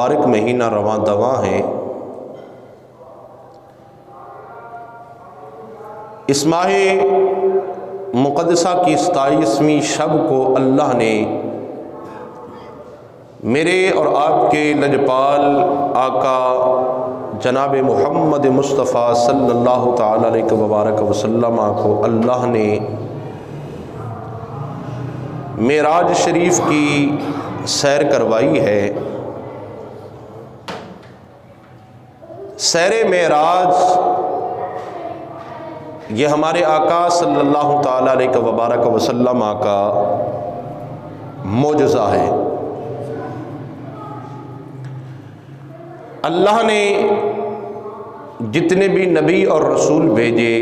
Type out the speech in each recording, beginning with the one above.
مبارک مہینہ رواں دواں ہے۔ اس ماہ مقدسہ کی 27ویں شب کو اللہ نے میرے اور آپ کے لجپال آقا جناب محمد مصطفیٰ صلی اللہ تعالی علیہ وبارک وسلم کو اللہ نے معراج شریف کی سیر کروائی ہے۔ سیر معراج یہ ہمارے آقا صلی اللہ تعالی علیہ وبارک وسلم کا معجزہ ہے۔ اللہ نے جتنے بھی نبی اور رسول بھیجے،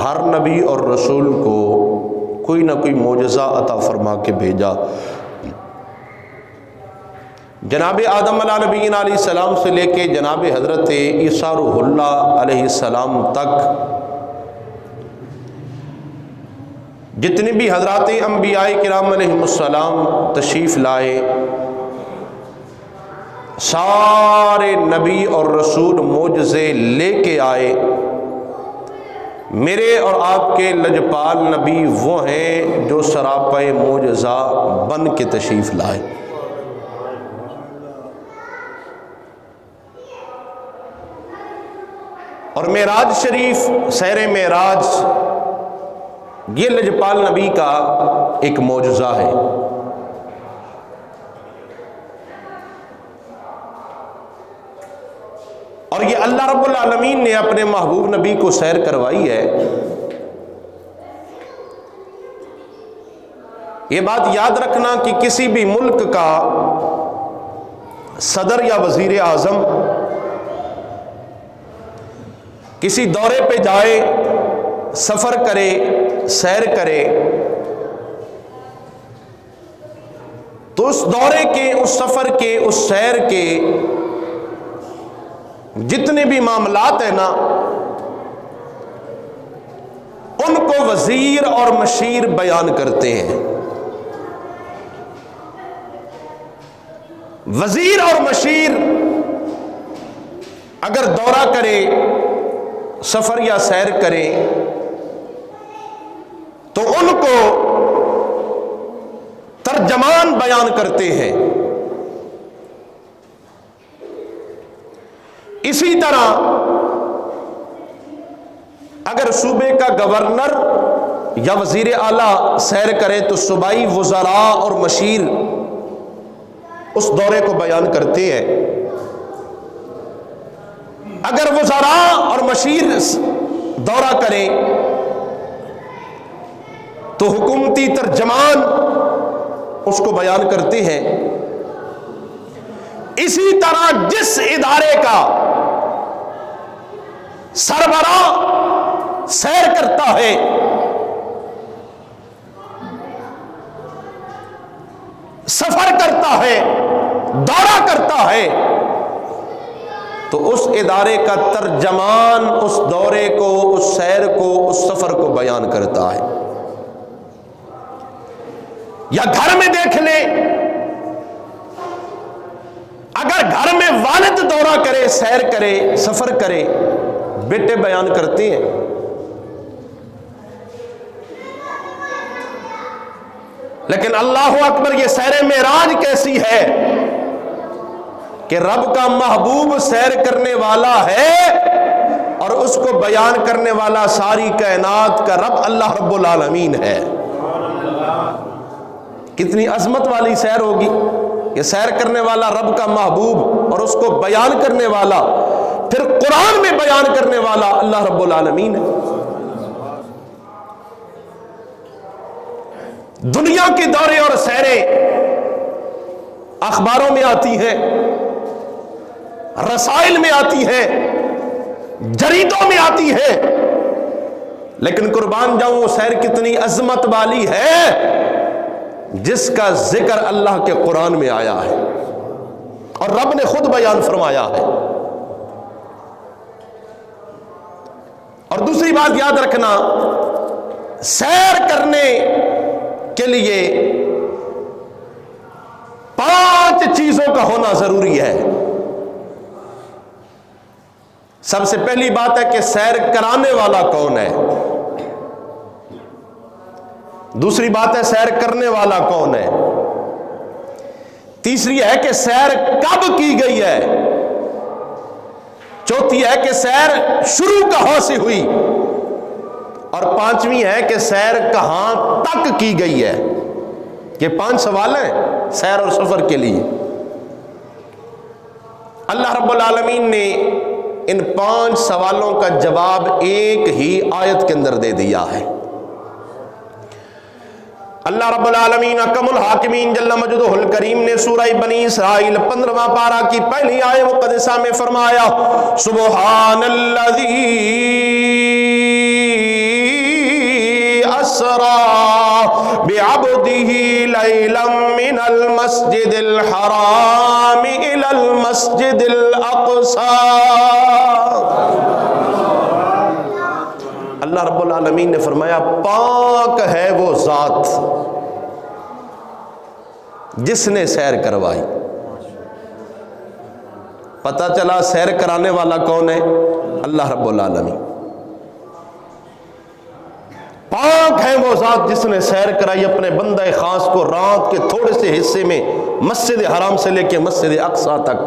ہر نبی اور رسول کو کوئی نہ کوئی معجزہ عطا فرما کے بھیجا۔ جناب آدم علیہ نبینا علیہ السلام سے لے کے جناب حضرت عیسیٰ روح اللہ علیہ السلام تک جتنے بھی حضرات انبیاء کرام علیہم السلام تشریف لائے، سارے نبی اور رسول معجزے لے کے آئے۔ میرے اور آپ کے لجپال نبی وہ ہیں جو سراپا معجزہ بن کے تشریف لائے۔ اور معراج شریف، سیر معراج یہ لجپال نبی کا ایک معجزہ ہے۔ اور یہ اللہ رب العالمین نے اپنے محبوب نبی کو سیر کروائی ہے۔ یہ بات یاد رکھنا کہ کسی بھی ملک کا صدر یا وزیر اعظم کسی دورے پہ جائے، سفر کرے، سیر کرے، تو اس دورے کے، اس سفر کے، اس سیر کے جتنے بھی معاملات ہیں نا، ان کو وزیر اور مشیر بیان کرتے ہیں۔ وزیر اور مشیر اگر دورہ کرے، سفر یا سیر کرے، تو ان کو ترجمان بیان کرتے ہیں۔ اسی طرح اگر صوبے کا گورنر یا وزیر اعلیٰ سیر کرے تو صوبائی وزراء اور مشیر اس دورے کو بیان کرتے ہیں۔ اگر وزراء اور مشیر دورہ کریں تو حکومتی ترجمان اس کو بیان کرتے ہیں۔ اسی طرح جس ادارے کا سربراہ سیر کرتا ہے، سفر کرتا ہے، دورہ کرتا ہے، تو اس ادارے کا ترجمان اس دورے کو، اس سیر کو، اس سفر کو بیان کرتا ہے۔ یا گھر میں دیکھ لیں، اگر گھر میں والد دورہ کرے، سیر کرے، سفر کرے، بیٹے بیان کرتے ہیں۔ لیکن اللہ اکبر، یہ سیر معراج کیسی ہے کہ رب کا محبوب سیر کرنے والا ہے اور اس کو بیان کرنے والا ساری کائنات کا رب اللہ رب العالمین ہے۔ کتنی عظمت والی سیر ہوگی یہ، سیر کرنے والا رب کا محبوب اور اس کو بیان کرنے والا، پھر قرآن میں بیان کرنے والا اللہ رب العالمین ہے۔ دنیا کے دورے اور سیریں اخباروں میں آتی ہیں، رسائل میں آتی ہیں، جریدوں میں آتی ہیں، لیکن قربان جاؤں وہ سیر کتنی عظمت والی ہے جس کا ذکر اللہ کے قرآن میں آیا ہے اور رب نے خود بیان فرمایا ہے۔ اور دوسری بات یاد رکھنا، سیر کرنے کے لیے 5 چیزوں کا ہونا ضروری ہے۔ سب سے پہلی بات ہے کہ سیر کرانے والا کون ہے، دوسری بات ہے سیر کرنے والا کون ہے، تیسری ہے کہ سیر کب کی گئی ہے، چوتھی ہے کہ سیر شروع کہاں سے ہوئی، اور پانچویں ہے کہ سیر کہاں تک کی گئی ہے۔ یہ 5 سوال ہیں سیر اور سفر کے لیے۔ اللہ رب العالمین نے ان 5 سوالوں کا جواب ایک ہی آیت کے اندر دے دیا ہے۔ اللہ رب العالمین اکم الحاکمین جل مجدہ الکریم نے سورہ بنی اسرائیل 15واں پارہ کی پہلی آیت مقدسہ میں فرمایا سبحان الذی اسرا بعبدہ لیلا من المسجد الحرام الى المسجد الاقصی۔ اللہ رب العالمین نے فرمایا پاک ہے وہ ذات جس نے سیر کروائی۔ پتہ چلا سیر کرانے والا کون ہے؟ اللہ رب العالمین۔ پاک ہے وہ ذات جس نے سیر کرائی اپنے بندہ خاص کو رات کے تھوڑے سے حصے میں مسجد حرام سے لے کے مسجد اقصی تک۔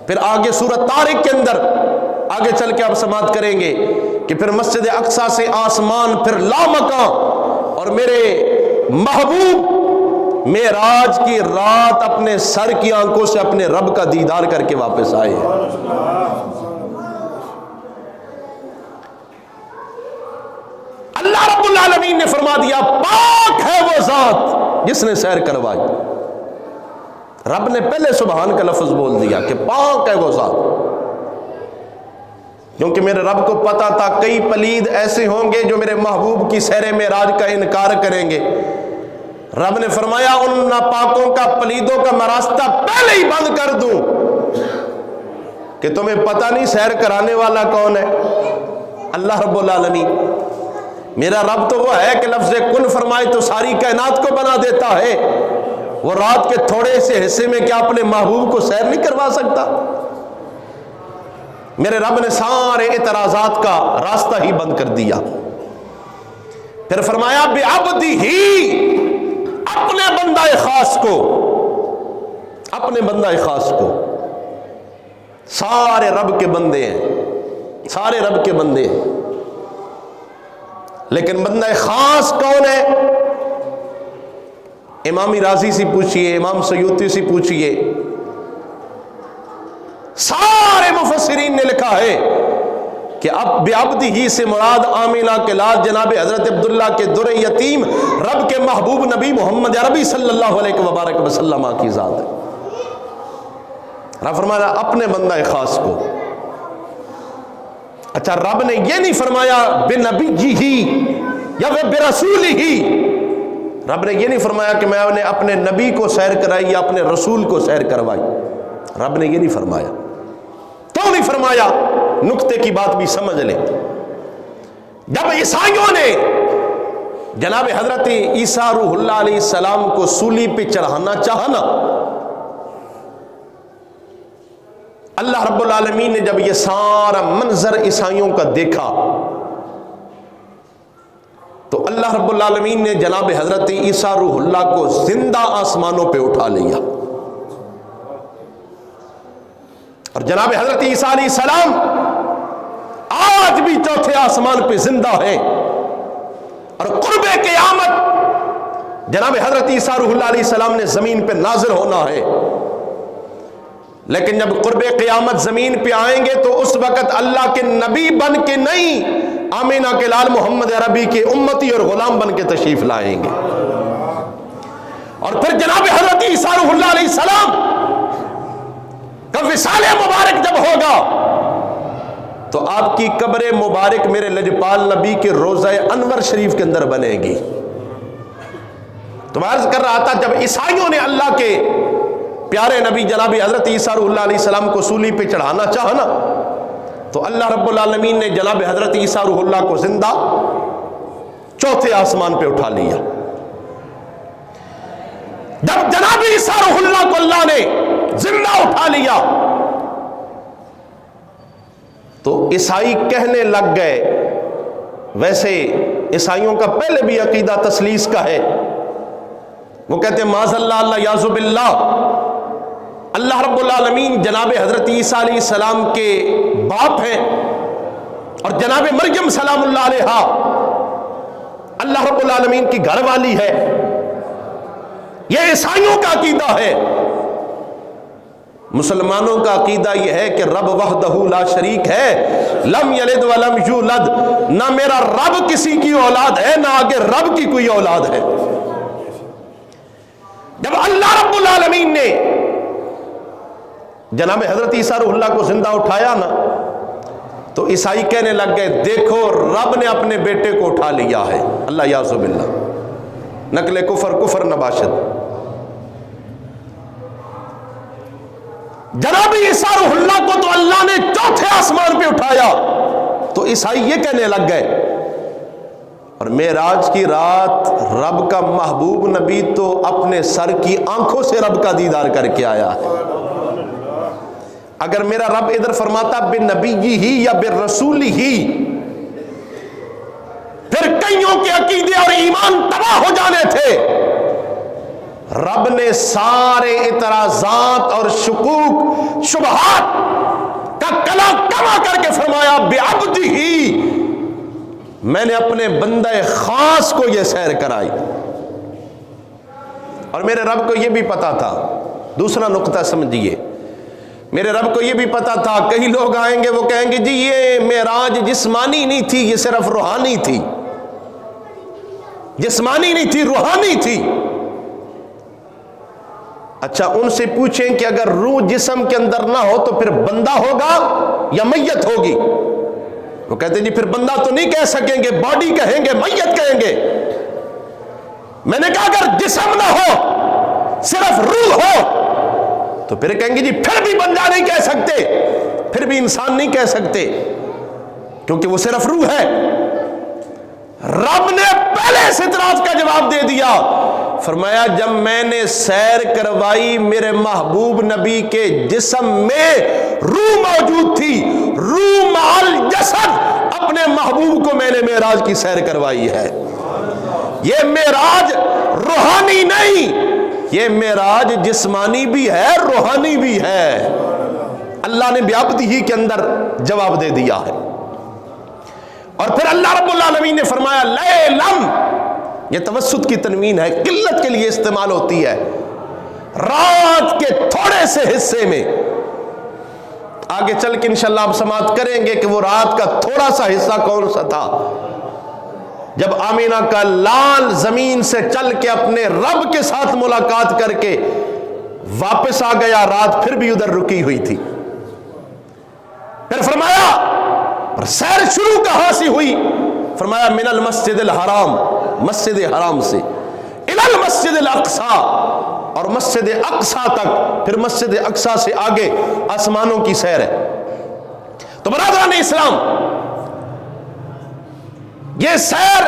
پھر آگے سورۃ طارق کے اندر آگے چل کے آپ سماعت کریں گے کہ پھر مسجد اقصی سے آسمان پھر لامکاں، اور میرے محبوب معراج کی رات اپنے سر کی آنکھوں سے اپنے رب کا دیدار کر کے واپس آئے ہیں۔ اللہ رب العالمین نے فرما دیا پاک ہے وہ ذات جس نے سیر کروائی۔ رب نے پہلے سبحان کا لفظ بول دیا کہ پاک ہے وہ ذات، کیونکہ میرے رب کو پتا تھا کئی پلید ایسے ہوں گے جو میرے محبوب کی سیر معراج کا انکار کریں گے۔ رب نے فرمایا ان ناپاکوں کا پلیدوں کا میں راستہ پہلے ہی بند کر دوں کہ تمہیں پتہ نہیں سیر کرانے والا کون ہے؟ اللہ رب العالمین۔ میرا رب تو وہ ہے کہ لفظ کن فرمائے تو ساری کائنات کو بنا دیتا ہے، وہ رات کے تھوڑے سے حصے میں کیا اپنے محبوب کو سیر نہیں کروا سکتا؟ میرے رب نے سارے اعتراضات کا راستہ ہی بند کر دیا۔ پھر فرمایا بعبدہ، اپنے بندہ خاص کو، اپنے بندہ خاص کو۔ سارے رب کے بندے ہیں، سارے رب کے بندے ہیں، لیکن بندہ خاص کون ہے؟ امام راضی سے پوچھئے، امام سیوطی سے پوچھئے، سارے مفسرین نے لکھا ہے کہ اب بعبدہ سے مراد آمینہ کے لال جناب حضرت عبداللہ کے در یتیم رب کے محبوب نبی محمد عربی صلی اللہ علیہ وبارک وسلم کی ذات ہے۔ رب فرمایا اپنے بندہ خاص کو۔ اچھا رب نے یہ نہیں فرمایا بنبی ہی یا برسول ہی، رب نے یہ نہیں فرمایا کہ میں نے اپنے نبی کو سیر کرائی یا اپنے رسول کو سیر کروائی، رب نے یہ نہیں فرمایا۔ کیوں نہیں فرمایا؟ نقطے کی بات بھی سمجھ لیں۔ جب عیسائیوں نے جناب حضرت عیسیٰ روح اللہ علیہ السلام کو سولی پہ چڑھانا چاہا نا، اللہ رب العالمین نے جب یہ سارا منظر عیسائیوں کا دیکھا تو اللہ رب العالمین نے جناب حضرت عیسیٰ روح اللہ کو زندہ آسمانوں پہ اٹھا لیا، اور جناب حضرت عیسیٰ علیہ السلام آج بھی چوتھے آسمان پہ زندہ ہیں، اور قرب قیامت جناب حضرت عیسیٰ روح اللہ علیہ السلام نے زمین پہ نازل ہونا ہے۔ لیکن جب قرب قیامت زمین پہ آئیں گے تو اس وقت اللہ کے نبی بن کے نہیں، آمینہ کے لال محمد عربی کے امتی اور غلام بن کے تشریف لائیں گے۔ اور پھر جناب حضرت عیسیٰ روح اللہ علیہ السلام کا وصال مبارک جب ہوگا تو آپ کی قبر مبارک میرے لجپال نبی کے روضہ انور شریف کے اندر بنے گی۔ تو میں عرض کر رہا تھا جب عیسائیوں نے اللہ کے پیارے نبی جناب حضرت عیسیٰ روح اللہ علیہ السلام کو سولی پہ چڑھانا چاہا نا، تو اللہ رب العالمین نے جناب حضرت عیسیٰ روح اللہ کو زندہ چوتھے آسمان پہ اٹھا لیا۔ جب جناب عیسیٰ روح اللہ کو اللہ نے زندہ اٹھا لیا تو عیسائی کہنے لگ گئے، ویسے عیسائیوں کا پہلے بھی عقیدہ تثلیث کا ہے، وہ کہتے ہیں معاذ اللہ اللہ یعوذ باللہ، اللہ رب العالمین جناب حضرت عیسیٰ علیہ السلام کے باپ ہیں اور جناب مریم سلام اللہ علیہا اللہ رب العالمین کی گھر والی ہے۔ یہ عیسائیوں کا عقیدہ ہے۔ مسلمانوں کا عقیدہ یہ ہے کہ رب وحدہ لا شریک ہے، لم یلد ولم یولد، نہ میرا رب کسی کی اولاد ہے نہ آگے رب کی کوئی اولاد ہے۔ جب اللہ رب العالمین نے جناب حضرت عیسیٰ روح اللہ کو زندہ اٹھایا نا، تو عیسائی کہنے لگ گئے دیکھو رب نے اپنے بیٹے کو اٹھا لیا ہے۔ اللہ یعوذ باللہ، نقل کفر کفر نباشد۔ جناب عیسیٰ روح اللہ کو تو اللہ نے چوتھے آسمان پہ اٹھایا، تو عیسائی یہ کہنے لگ گئے، اور معراج کی رات رب کا محبوب نبی تو اپنے سر کی آنکھوں سے رب کا دیدار کر کے آیا ہے۔ اگر میرا رب ادھر فرماتا بنبی ہی یا برسول ہی، پھر کئیوں کے عقیدے اور ایمان تباہ ہو جانے تھے۔ رب نے سارے اعتراضات اور شکوک شبہات کا کلا کما کر کے فرمایا بعبدہ، میں نے اپنے بندہ خاص کو یہ سیر کرائی۔ اور میرے رب کو یہ بھی پتا تھا، دوسرا نقطہ سمجھیے، میرے رب کو یہ بھی پتا تھا کئی لوگ آئیں گے وہ کہیں گے جی یہ معراج جسمانی نہیں تھی، یہ صرف روحانی تھی، جسمانی نہیں تھی روحانی تھی۔ اچھا ان سے پوچھیں کہ اگر روح جسم کے اندر نہ ہو تو پھر بندہ ہوگا یا میت ہوگی؟ وہ کہتے ہیں جی پھر بندہ تو نہیں کہہ سکیں گے، باڈی کہیں گے، میت کہیں گے۔ میں نے کہا اگر جسم نہ ہو صرف روح ہو تو پھر کہیں گے جی پھر بھی بندہ نہیں کہہ سکتے، پھر بھی انسان نہیں کہہ سکتے، کیونکہ وہ صرف روح ہے۔ رب نے پہلے اس اعتراض کا جواب دے دیا، فرمایا جب میں نے سیر کروائی میرے محبوب نبی کے جسم میں روح موجود تھی، روح مع الجسد، اپنے محبوب کو میں نے معراج کی سیر کروائی ہے۔ یہ معراج روحانی نہیں، یہ معراج جسمانی بھی ہے روحانی بھی ہے۔ اللہ نے بعبدہ کے اندر جواب دے دیا ہے۔ اور پھر اللہ رب العالمین نے فرمایا لیلم، یہ توسط کی تنوین ہے، قلت کے لیے استعمال ہوتی ہے، رات کے تھوڑے سے حصے میں۔ آگے چل کے انشاءاللہ آپ سماعت کریں گے کہ وہ رات کا تھوڑا سا حصہ کون سا تھا، جب آمینہ کا لال زمین سے چل کے اپنے رب کے ساتھ ملاقات کر کے واپس آ گیا، رات پھر بھی ادھر رکی ہوئی تھی۔ پھر فرمایا اور سیر شروع کہاں سے ہوئی؟ فرمایا من المسجد الحرام، مسجد حرام سے، الی المسجد الاقصی، اور مسجد اقصی تک، پھر مسجد اقصی سے آگے آسمانوں کی سیر ہے۔ تو برادران اسلام، یہ سیر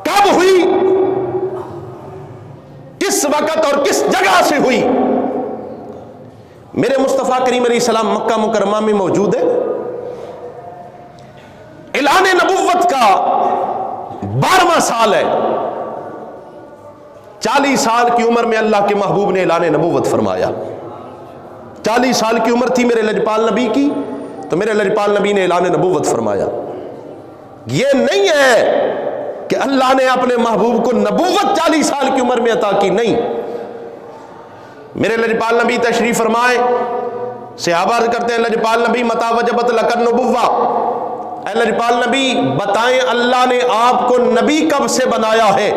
کب ہوئی، کس وقت اور کس جگہ سے ہوئی؟ میرے مصطفیٰ کریم علیہ السلام مکہ مکرمہ میں موجود ہے، اعلان نبوت کا 12واں سال ہے، 40 سال کی عمر میں اللہ کے محبوب نے اعلان نبوت فرمایا۔ 40 سال کی عمر تھی میرے لجپال نبی کی، تو میرے لجپال نبی نے اعلان نبوت فرمایا۔ یہ نہیں ہے کہ اللہ نے اپنے محبوب کو نبوت 40 سال کی عمر میں عطا کی، نہیں۔ میرے لجپال نبی تشریف فرمائے، صحابہ عرض کرتے ہیں لجپال نبی متی وجبت لک النبوہ، اے لجپال نبی بتائیں اللہ نے آپ کو نبی کب سے بنایا ہے؟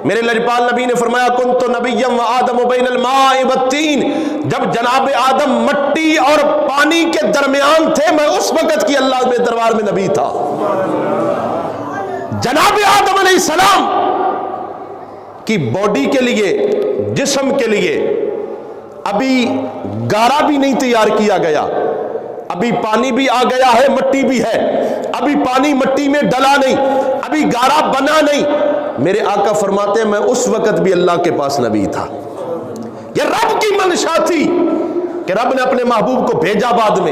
میرے لجپال نبی نے فرمایا کنت نبیا وآدم بین الماء والطین، جب جناب آدم مٹی اور پانی کے درمیان تھے میں اس وقت کی اللہ میں دربار میں نبی تھا۔ جناب آدم علیہ السلام کی باڈی کے لیے، جسم کے لیے ابھی گارا بھی نہیں تیار کیا گیا، ابھی پانی بھی آ گیا ہے، مٹی بھی ہے، ابھی پانی مٹی میں ڈلا نہیں، ابھی گارا بنا نہیں۔ میرے آقا فرماتے ہیں میں اس وقت بھی اللہ کے پاس نبی تھا۔ یہ رب کی منشا تھی کہ رب نے اپنے محبوب کو بھیجا بعد میں۔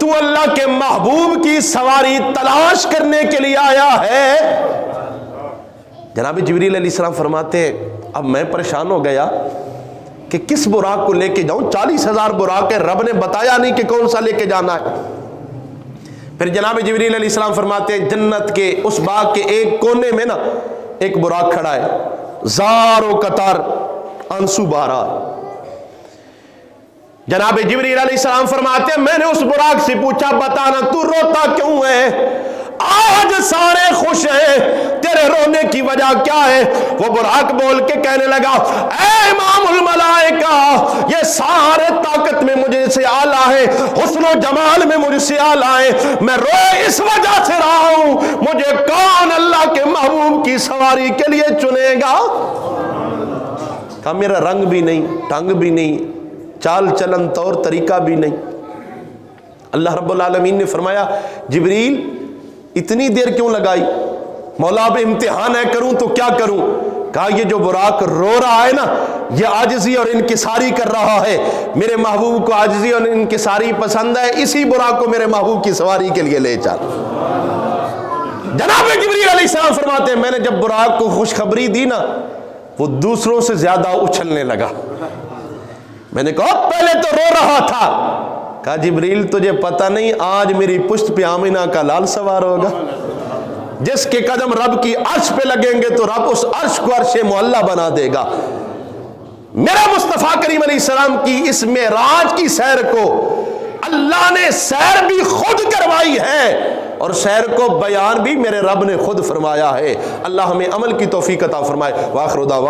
تو اللہ کے محبوب کی سواری تلاش کرنے کے لیے آیا ہے؟ جناب جبریل علیہ السلام فرماتے ہیں اب میں پریشان ہو گیا کہ کس براق کو لے کے جاؤں، 40,000 براق ہے، رب نے بتایا نہیں کہ کون سا لے کے جانا ہے۔ پھر جناب جبریل علیہ السلام فرماتے ہیں جنت کے اس باغ کے ایک کونے میں نا ایک براق کھڑا ہے، زار و قطار آنسو بہہ رہا ہے۔ جناب جبریل علیہ السلام فرماتے ہیں میں نے اس براق سے پوچھا بتانا تو روتا کیوں ہے؟ آج سارے خوش ہیں، تیرے رونے کی وجہ کیا ہے؟ وہ براق بول کے کہنے لگا اے امام الملائکہ، یہ سارے طاقت میں مجھے سے اعلیٰ ہے، حسن و جمال میں مجھ سے اعلیٰ ہے، میں روئے اس وجہ سے رہا ہوں مجھے کون اللہ کے محبوب کی سواری کے لیے چنے گا؟ کہا میرا رنگ بھی نہیں، ٹنگ بھی نہیں، چال چلن طور طریقہ بھی نہیں۔ اللہ رب العالمین نے فرمایا جبریل اتنی دیر کیوں لگائی؟ مولا اب امتحان ہے، کروں تو کیا کروں؟ کہا یہ جو براق رو رہا ہے نا یہ عاجزی اور انکساری کر رہا ہے، میرے محبوب کو عاجزی اور انکساری پسند ہے، اسی براق کو میرے محبوب کی سواری کے لیے لے چل۔ جناب جبریل علیہ السلام فرماتے ہیں میں نے جب براق کو خوشخبری دی نا وہ دوسروں سے زیادہ اچھلنے لگا۔ میں نے کہا پہلے تو رو رہا تھا۔ کہا جبریل تجھے پتہ نہیں آج میری پشت پہ آمینہ کا لال سوار ہوگا، جس کے قدم رب کی عرش پہ لگیں گے تو رب اس عرش کو عرش معلیٰ بنا دے گا۔ میرا مصطفیٰ کریم علیہ السلام کی اس معراج کی سیر کو اللہ نے سیر بھی خود کروائی ہے اور سیر کو بیان بھی میرے رب نے خود فرمایا ہے۔ اللہ ہمیں عمل کی توفیق عطا فرمائے۔ وآخر دعوانا